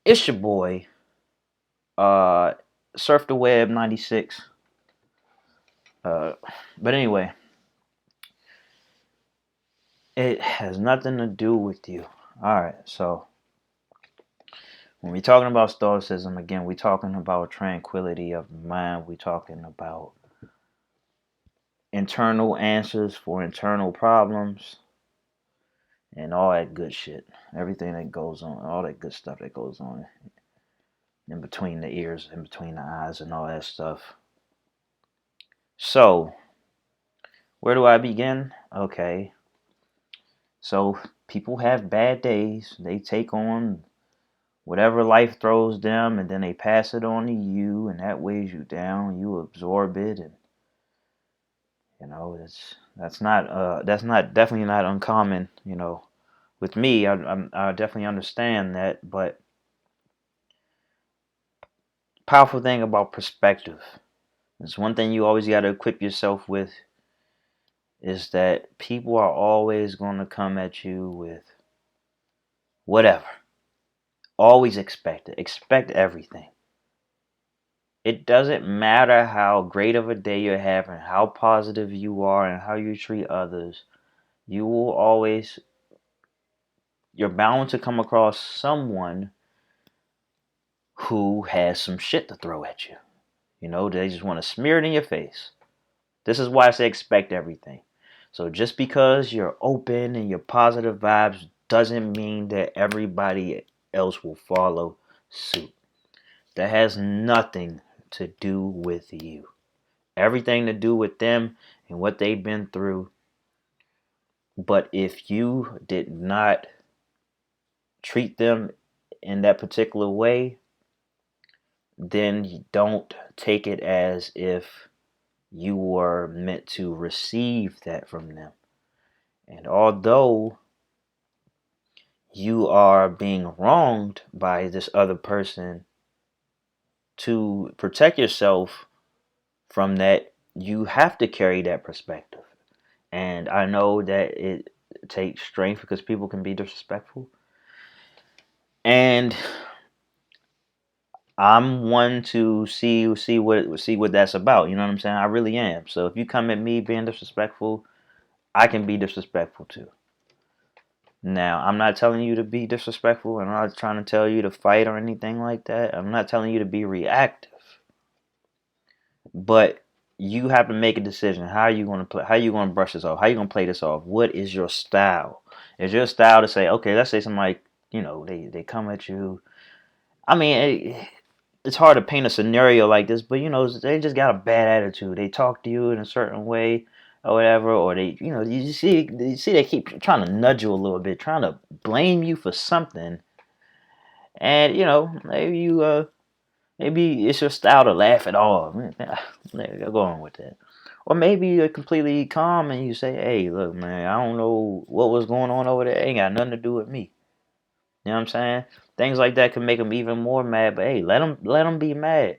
It's your boy, uh, Surf the Web 96. Uh, but anyway, it has nothing to do with you. Alright, so when we're talking about Stoicism, again, we're talking about tranquility of the mind. We're talking about internal answers for internal problems and all that good shit. Everything that goes on, all that good stuff that goes on in between the ears, in between the eyes, and all that stuff. So, where do I begin? Okay, so people have bad days. They take on whatever life throws them, and then they pass it on to you, and that weighs you down. You absorb it, and that's not definitely not uncommon. With me, I definitely understand that. But powerful thing about perspective. It's one thing you always got to equip yourself with is that people are always going to come at you with whatever. Always expect it. Expect everything. It doesn't matter how great of a day you're having, how positive you are, and how you treat others. You will always, you're bound to come across someone who has some shit to throw at you. They just want to smear it in your face. This is why I say expect everything. So just because you're open and you're positive vibes doesn't mean that everybody else will follow suit. That has nothing to do with you. Everything to do with them and what they've been through. But if you did not treat them in that particular way, then you don't take it as if you were meant to receive that from them. And although you are being wronged by this other person, to protect yourself from that, you have to carry that perspective. And I know that it takes strength because people can be disrespectful. And I'm one to see what that's about. You know what I'm saying? I really am. So if you come at me being disrespectful, I can be disrespectful too. Now, I'm not telling you to be disrespectful. I'm not trying to tell you to fight or anything like that. I'm not telling you to be reactive. But you have to make a decision. How are you going to play? How are you going to brush this off? How are you going to play this off? What is your style? Is your style to say, okay, let's say somebody, they come at you. I mean, it's hard to paint a scenario like this, but they just got a bad attitude. They talk to you in a certain way or whatever, or they, you see they keep trying to nudge you a little bit, trying to blame you for something, and maybe it's your style to laugh it off. Go on with that. Or maybe you're completely calm and you say, "Hey, look, man, I don't know what was going on over there. It ain't got nothing to do with me." You know what I'm saying? Things like that can make them even more mad. But hey, let them be mad.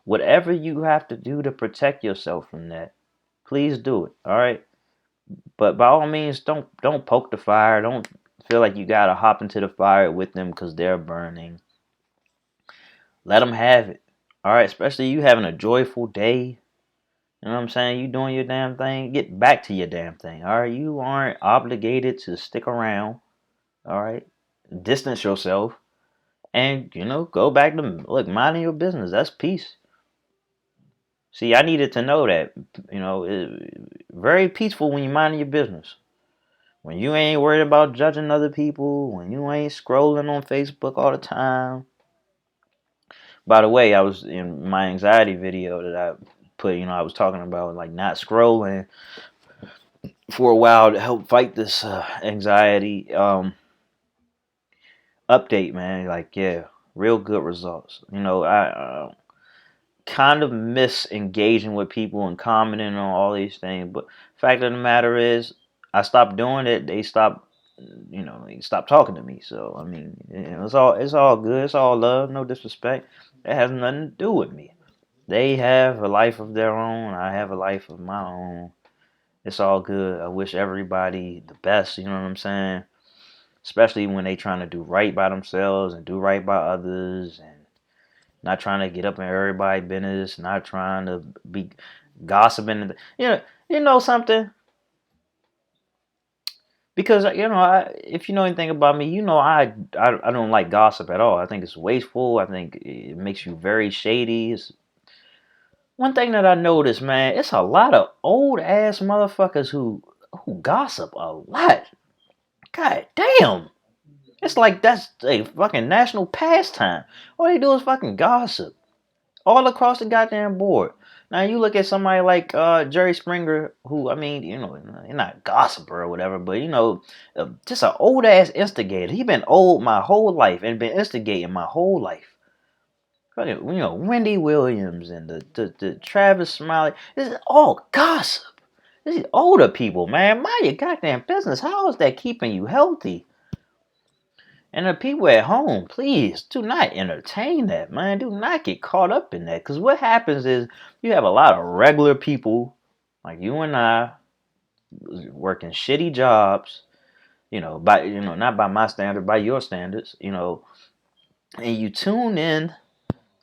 Whatever you have to do to protect yourself from that, please do it. All right. But by all means, don't poke the fire. Don't feel like you gotta hop into the fire with them because they're burning. Let them have it. All right. Especially you having a joyful day. You know what I'm saying? You doing your damn thing. Get back to your damn thing. All right. You aren't obligated to stick around. All right. Distance yourself. And, go back to, look, minding your business. That's peace. See, I needed to know that, very peaceful when you minding your business. When you ain't worried about judging other people, when you ain't scrolling on Facebook all the time. By the way, I was in my anxiety video that I put, I was talking about like not scrolling for a while to help fight this anxiety update, man. Like, yeah, real good results. I kind of miss engaging with people and commenting on all these things. But fact of the matter is, I stopped doing it. They stopped talking to me. So I mean, it's all good. It's all love, no disrespect. It has nothing to do with me. They have a life of their own. I have a life of my own. It's all good. I wish everybody the best. You know what I'm saying? especially when they trying to do right by themselves and do right by others, and not trying to get up in everybody's business, not trying to be gossiping. You know something. Because if you know anything about me, I don't like gossip at all. I think it's wasteful. I think it makes you very shady. It's one thing that I noticed, man. It's a lot of old ass motherfuckers who gossip a lot. God damn, it's like that's a fucking national pastime. All they do is fucking gossip all across the goddamn board. Now you look at somebody like Jerry Springer, who you're not a gossiper or whatever, but just an old ass instigator. He been old my whole life and been instigating my whole life. Wendy Williams and the Travis Smiley. This is all gossip. This is older people, man. Mind your goddamn business. How is that keeping you healthy? And the people at home, please do not entertain that, man. Do not get caught up in that. Because what happens is you have a lot of regular people like you and I working shitty jobs, not by my standard, by your standards, and you tune in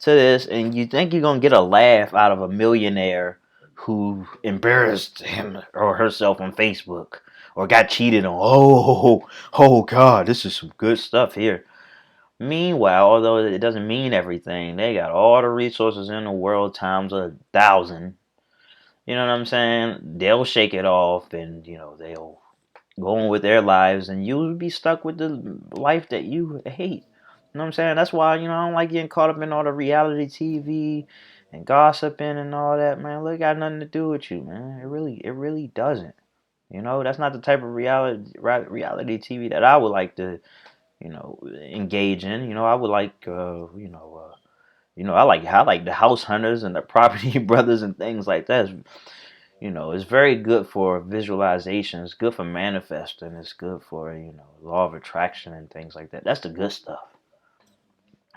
to this and you think you're gonna get a laugh out of a millionaire who embarrassed him or herself on Facebook or got cheated on. Oh God, this is some good stuff here. Meanwhile, although it doesn't mean everything, they got all the resources in the world times 1,000. You know what I'm saying? They'll shake it off and they'll go on with their lives, and you'll be stuck with the life that you hate. You know what I'm saying? That's why, I don't like getting caught up in all the reality TV and gossiping and all that, man. Look, it got nothing to do with you, man. It really doesn't. That's not the type of reality TV that I would like to, engage in. I would like, I like the House Hunters and the Property Brothers and things like that. It's very good for visualization. It's good for manifesting. It's good for, law of attraction and things like that. That's the good stuff.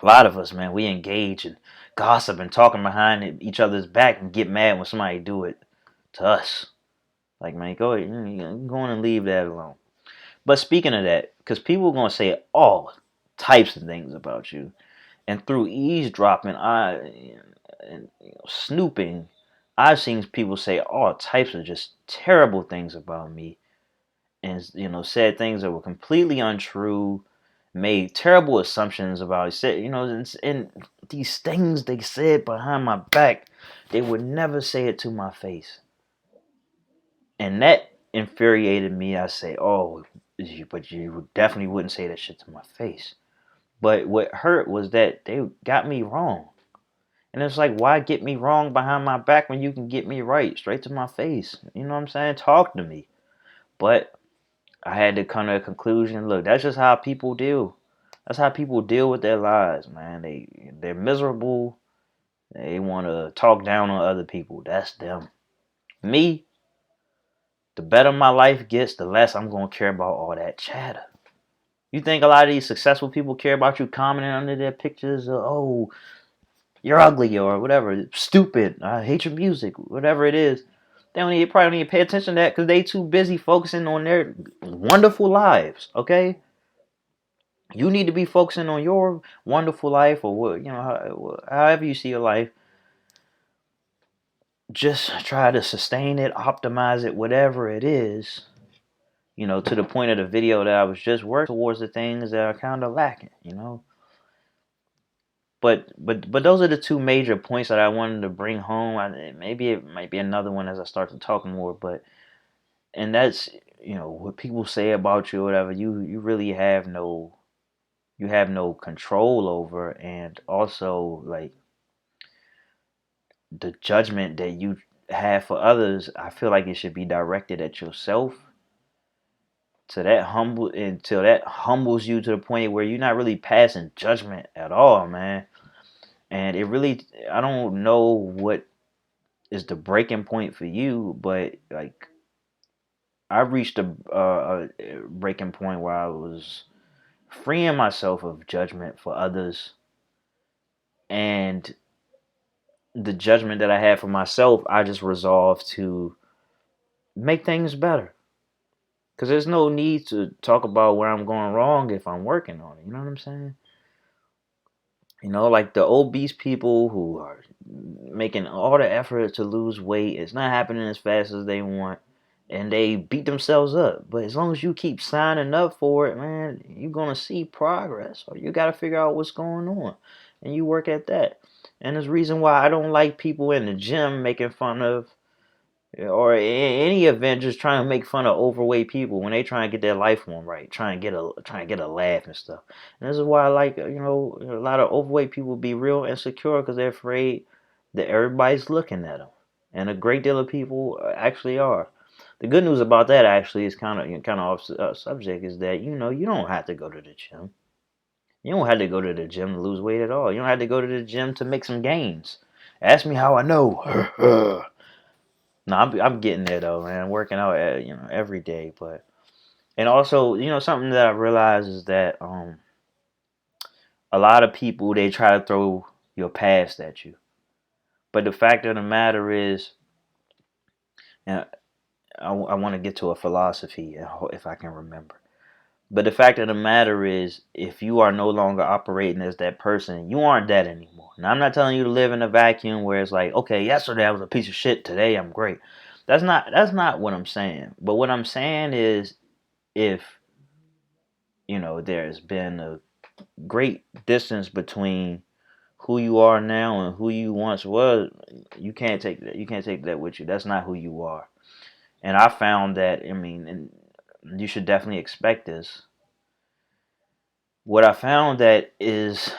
A lot of us, man, we engage in gossip and talking behind each other's back and get mad when somebody do it to us. Like, man, go ahead, go on and leave that alone. But speaking of that, because people are going to say all types of things about you, and through eavesdropping, and snooping, I've seen people say all types of just terrible things about me, and said things that were completely untrue, made terrible assumptions about it. Said and these things they said behind my back, they would never say it to my face, and that infuriated me. I say, oh, but you definitely wouldn't say that shit to my face. But what hurt was that they got me wrong. And it's like, why get me wrong behind my back when you can get me right straight to my face? You know what I'm saying? Talk to me. But I had to come to a conclusion. Look, that's just how people deal. That's how people deal with their lives, man. They're miserable. They want to talk down on other people. That's them. Me, the better my life gets, the less I'm gonna care about all that chatter. You think a lot of these successful people care about you commenting under their pictures? Oh, you're ugly or whatever, stupid, I hate your music, whatever it is. Probably don't even pay attention to that because they too busy focusing on their wonderful lives. Okay, you need to be focusing on your wonderful life or however you see your life. Just try to sustain it, optimize it, whatever it is. To the point of the video that I was just working towards the things that are kind of lacking. But those are the two major points that I wanted to bring home. Maybe it might be another one as I start to talk more, but and that's what people say about you, or whatever. You really have no control over, and also like the judgment that you have for others. I feel like it should be directed at yourself. Until that humbles you to the point where you're not really passing judgment at all, man. And it really, I don't know what is the breaking point for you, but like I reached a breaking point where I was freeing myself of judgment for others, and the judgment that I had for myself, I just resolved to make things better. Because there's no need to talk about where I'm going wrong if I'm working on it. You know what I'm saying? Like the obese people who are making all the effort to lose weight, it's not happening as fast as they want, and they beat themselves up. But as long as you keep signing up for it, man, you're gonna see progress. Or you gotta figure out what's going on, and you work at that. And there's reason why I don't like people in the gym making fun of or any event just trying to make fun of overweight people when they try and get their life one right, trying to get a laugh and stuff. And this is why I like a lot of overweight people be real insecure because they're afraid that everybody's looking at them, and a great deal of people actually are. The good news about that actually is kind of off subject is that you don't have to go to the gym. You don't have to go to the gym to lose weight at all. You don't have to go to the gym to make some gains. Ask me how I know. No, I'm getting there though, man. Working out, every day. But and also, something that I realize is that a lot of people they try to throw your past at you. But the fact of the matter is, and I want to get to a philosophy if I can remember. But the fact of the matter is, if you are no longer operating as that person, you aren't that anymore. Now, I'm not telling you to live in a vacuum where it's like, okay, yesterday I was a piece of shit, today I'm great. That's not what I'm saying. But what I'm saying is, if there's been a great distance between who you are now and who you once was, you can't take that. You can't take that with you. That's not who you are. And I found that. I mean, and you should definitely expect this. What I found that is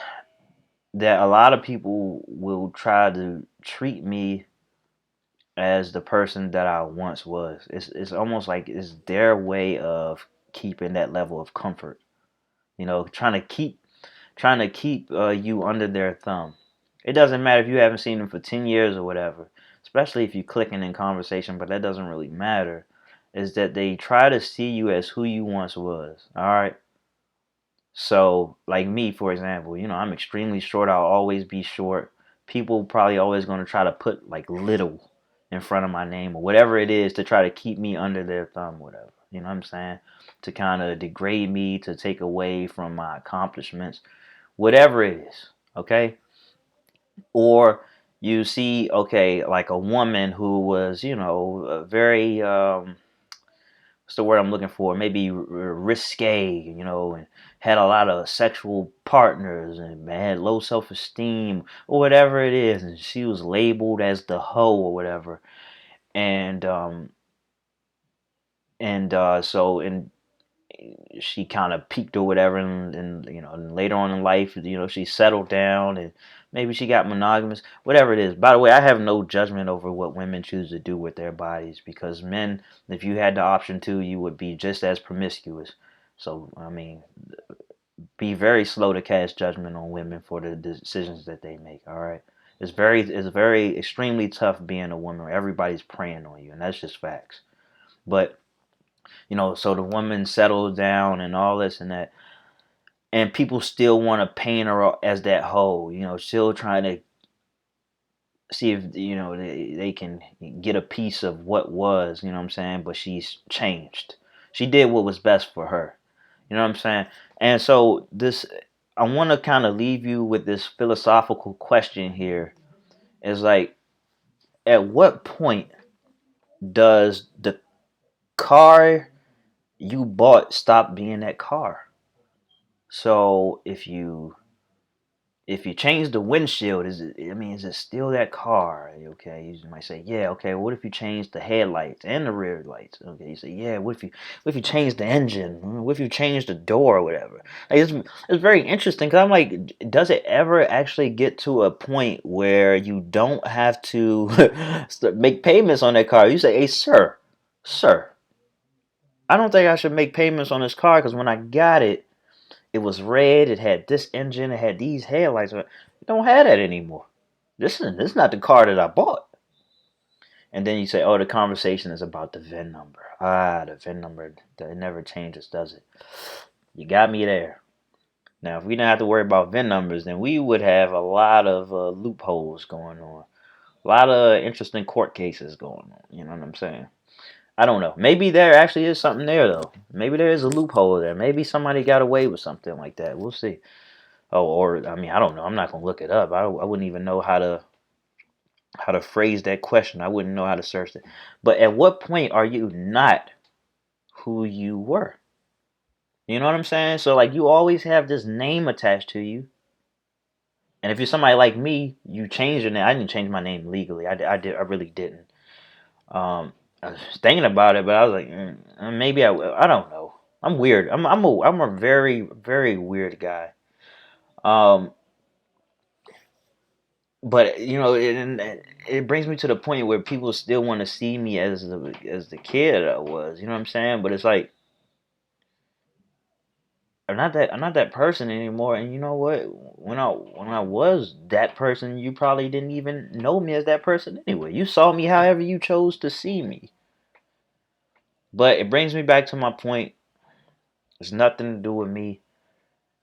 that a lot of people will try to treat me as the person that I once was. It's almost like it's their way of keeping that level of comfort. Trying to keep you under their thumb. It doesn't matter if you haven't seen them for 10 years or whatever, especially if you're clicking in conversation, but that doesn't really matter. Is that they try to see you as who you once was. All right. So, like me, for example, I'm extremely short. I'll always be short. People probably always going to try to put like little in front of my name or whatever it is to try to keep me under their thumb, whatever. You know what I'm saying? To kind of degrade me, to take away from my accomplishments, whatever it is. Okay. Or you see, okay, like a woman who was, very what's the word I'm looking for? Maybe risque, and had a lot of sexual partners and had low self esteem or whatever it is, and she was labeled as the hoe or whatever, and so she kind of peaked or whatever, and later on in life, she settled down and maybe she got monogamous, whatever it is. By the way, I have no judgment over what women choose to do with their bodies because men, if you had the option to, you would be just as promiscuous. So, I mean, be very slow to cast judgment on women for the decisions that they make. All right. It's very extremely tough being a woman. Everybody's preying on you, and that's just facts. But so the woman settled down and all this and that, and people still want to paint her as that hoe, still trying to see if they can get a piece of what was, you know what I'm saying? But she's changed. She did what was best for her. You know what I'm saying? And so this I want to kind of leave you with this philosophical question here. Is like, at what point does the car you bought stop being that car? So if you change the windshield, is it still that car? Okay, you might say, yeah, okay, what if you change the headlights and the rear lights? Okay, you say, yeah, what if you change the engine? What if you change the door or whatever? Like, it's very interesting because I'm like, does it ever actually get to a point where you don't have to make payments on that car? You say, hey, sir, I don't think I should make payments on this car because when I got it, it was red. It had this engine. It had these headlights. It don't have that anymore. This is not the car that I bought. And then you say, oh, the conversation is about the VIN number. The VIN number, it never changes, does it? You got me there. Now, if we didn't have to worry about VIN numbers, then we would have a lot of loopholes going on. A lot of interesting court cases going on. You know what I'm saying? I don't know. Maybe there actually is something there though. Maybe there is a loophole there. Maybe somebody got away with something like that. We'll see. Oh, or I mean, I don't know. I'm not gonna look it up. I wouldn't even know how to phrase that question. I wouldn't know how to search it. But at what point are you not who you were? You know what I'm saying? So like you always have this name attached to you. And if you're somebody like me, you change your name. I didn't change my name legally. I really didn't. I was thinking about it, but I was like, maybe I will. I don't know. I'm weird. I'm a very very weird guy. Um, but you know, it brings me to the point where people still want to see me as the kid I was. You know what I'm saying? But it's like I'm not that person anymore. And you know what? When I was that person, you probably didn't even know me as that person anyway. You saw me however you chose to see me. But it brings me back to my point. It's nothing to do with me.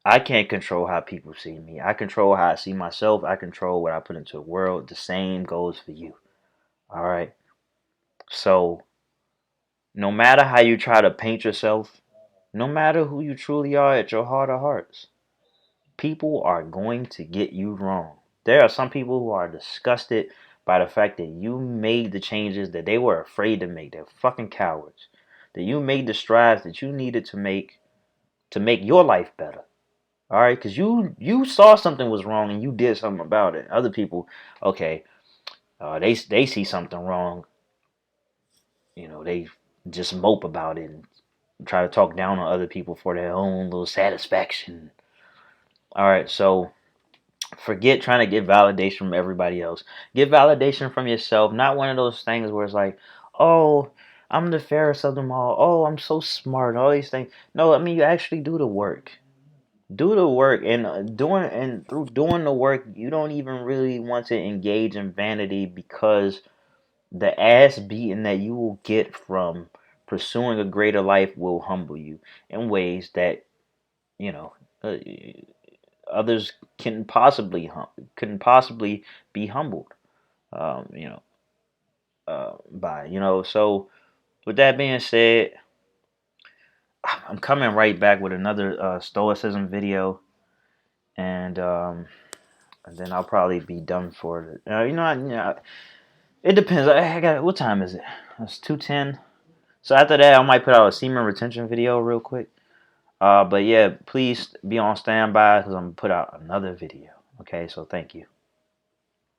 I can't control how people see me. I control how I see myself. I control what I put into the world. The same goes for you. All right. So no matter how you try to paint yourself, no matter who you truly are at your heart of hearts, people are going to get you wrong. There are some people who are disgusted by the fact that you made the changes that they were afraid to make. They're fucking cowards. That you made the strides that you needed to make your life better. All right, because you saw something was wrong and you did something about it. Other people, okay, they see something wrong, they just mope about it and try to talk down on other people for their own little satisfaction. All right, so forget trying to get validation from everybody else. Get validation from yourself. Not one of those things where it's like, oh, I'm the fairest of them all. Oh, I'm so smart. All these things. No, I mean you actually do the work. Do the work, and through doing the work, you don't even really want to engage in vanity because the ass beating that you will get from pursuing a greater life will humble you in ways that you know uh, others couldn't possibly be humbled um, you know by so with that being said, I'm coming right back with another stoicism video, and then I'll probably be done for it. It depends. I got what time is it? It's 2:10. So after that, I might put out a semen retention video real quick. But yeah, please be on standby because I'm gonna put out another video. Okay, so thank you.